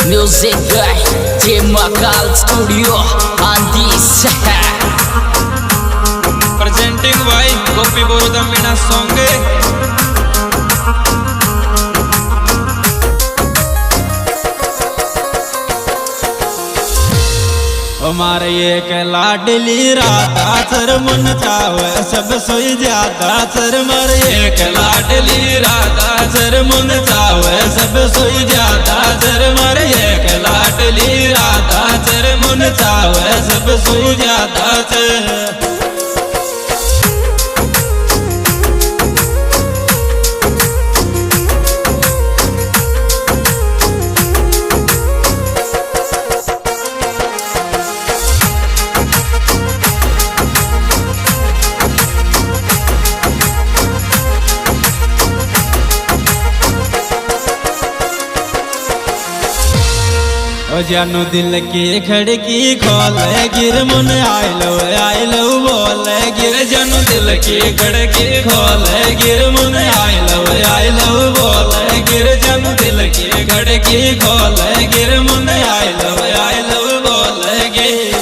Music guy, Jemakal Studio, Andi Seha. Presenting by Gopi Borodam Meena song. हमारे एक लाडली Radha sir मन चावे सब सोई ज्यादा सर मर एक लाडली राधा सर मन चावे सब सोई ज्यादा सर मर एक लाडली राधा सर मन चावे सब सोई ज्यादा सर जानू दिल की खड़की खोले गिर मन आई लो बोले गिर जानू दिल की खड़की खोले गिर मन आई लो बोले गिर जानू दिल की खड़की खोले गिर मन आई लो बोले गिर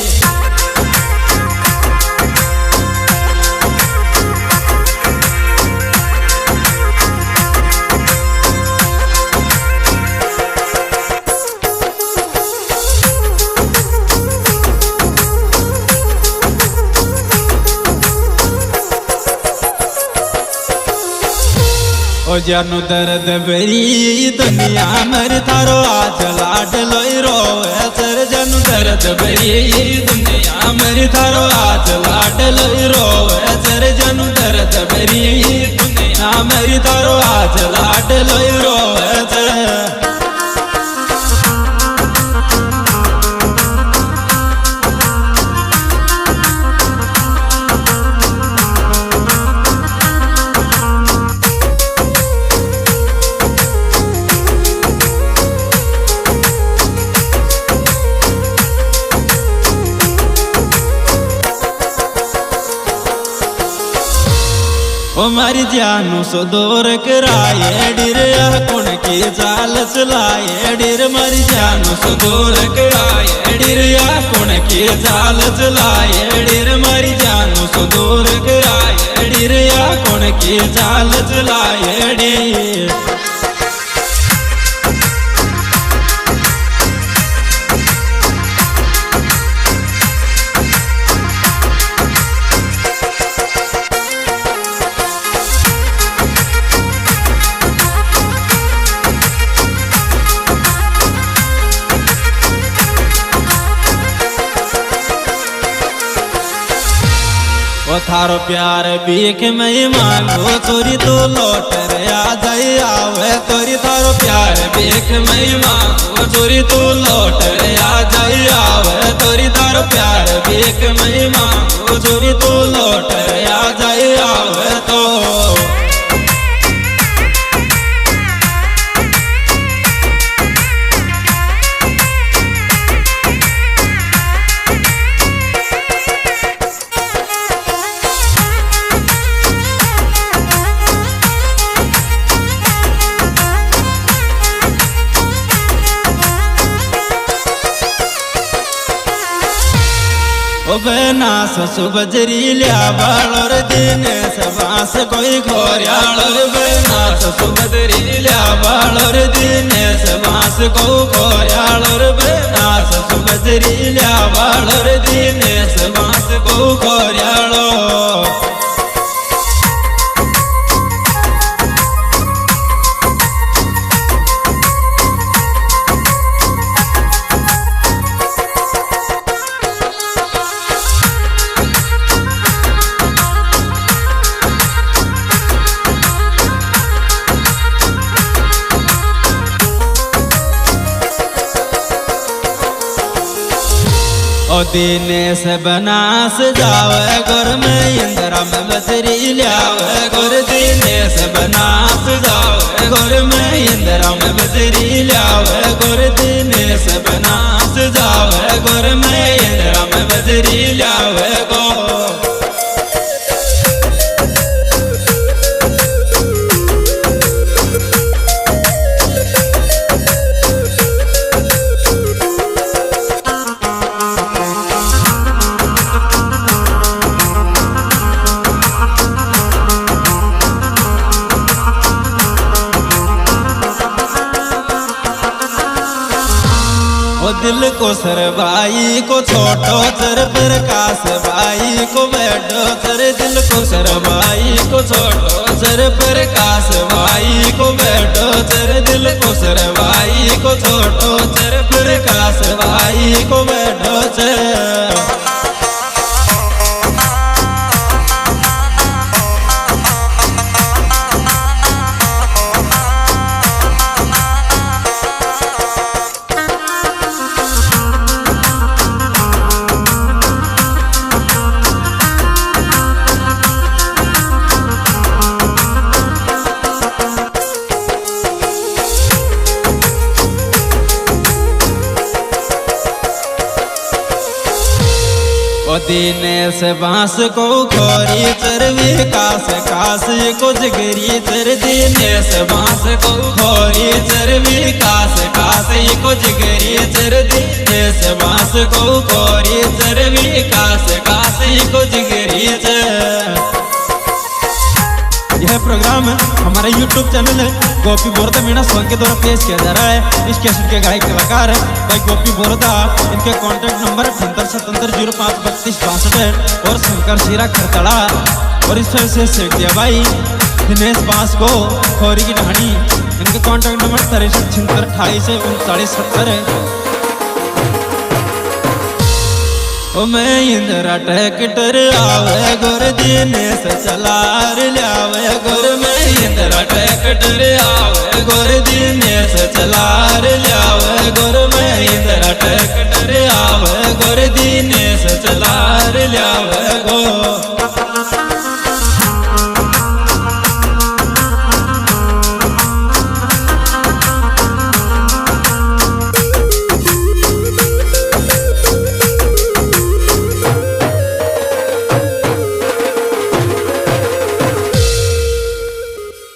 ओ जानू दर्द भरी दुनिया मर थारो आज लाड लोई रोवे सर जानू दर्द भरी दुनिया मर थारो आज लाड लोई रोवे सर जानू दर्द भरी दुनिया मर थारो आज लाड लोई रोवे सर ओ मारी जानू सो दूर कराए डिर कुण की चाल चलाए डिर मारी जानू सो दूर कराए डिर कुण की चाल चलाए डिर मारी जानू सो दूर कराए डिर कुण की चाल चलाए डिर ओ थारो प्यार भीख में मांगो चोरी तो लौट रे आ जाए आवे तोरी थारो प्यार भीख में मांगो चोरी तो लौट रे आ जाए आवे तोरी थारो प्यार भीख में मांगो चोरी तो लौट रे आ जाए आवे तो ओ बेनास सुबजरी लिया बालोर दिन सबास कोई खोरियालोर बेनास सुबजरी लिया बालोर दिन सबास को खोरियालोर बेनास सुबजरी लिया बालोर दिन सबास को खोरियालो ओ दिनेश बनास जावे घर में इंदिरा में बजरी लियावे घर दिनेश बनास जावे घर में इंदिरा में बजरी लियावे घर दिनेश बनास जावे घर में इंदिरा में बजरी लियावे गो दिल को सर भाई को छोटो सर प्रकाश भाई को बैठो सर दिल को सर भाई को छोटो सर प्रकाश भाई को बैठो सर दिल को सर भाई को छोटो सर प्रकाश भाई को बैठो सर। दिनेश बांस को खोरी चर विकास काश को जगरी चर दिनेश बांस को खोरी चर विकास काश को जगरी चर दिनेश बांस को खोरी चर विकास काश को जगरी चर। यह प्रोग्राम हमारे YouTube चैनल है गोपी बोरदा मीणा सॉन्ग के द्वारा पेश किया जा रहा है। इस कैसेट के गायक कलाकार है भाई गोपी बोरदा। इनके कॉन्टैक्ट नंबर 7877053262 और शंकर शीरा खरतड़ा। और इस तरह से सेठ दिया भाई दिनेश बांस को खोरी की ढाणी। इनके कॉन्टैक्ट नंबर 6376283970 है। ओ मैं इंदिरा ट्रैक्टर आवे गोर दिनेश चलार लावे गोर मैं इंदिरा ट्रैक्टर आवे गोर दिनेश चलार लावे गोर मैं इंदिरा ट्रैक्टर आवे गोर दिनेश चलार लावे गो।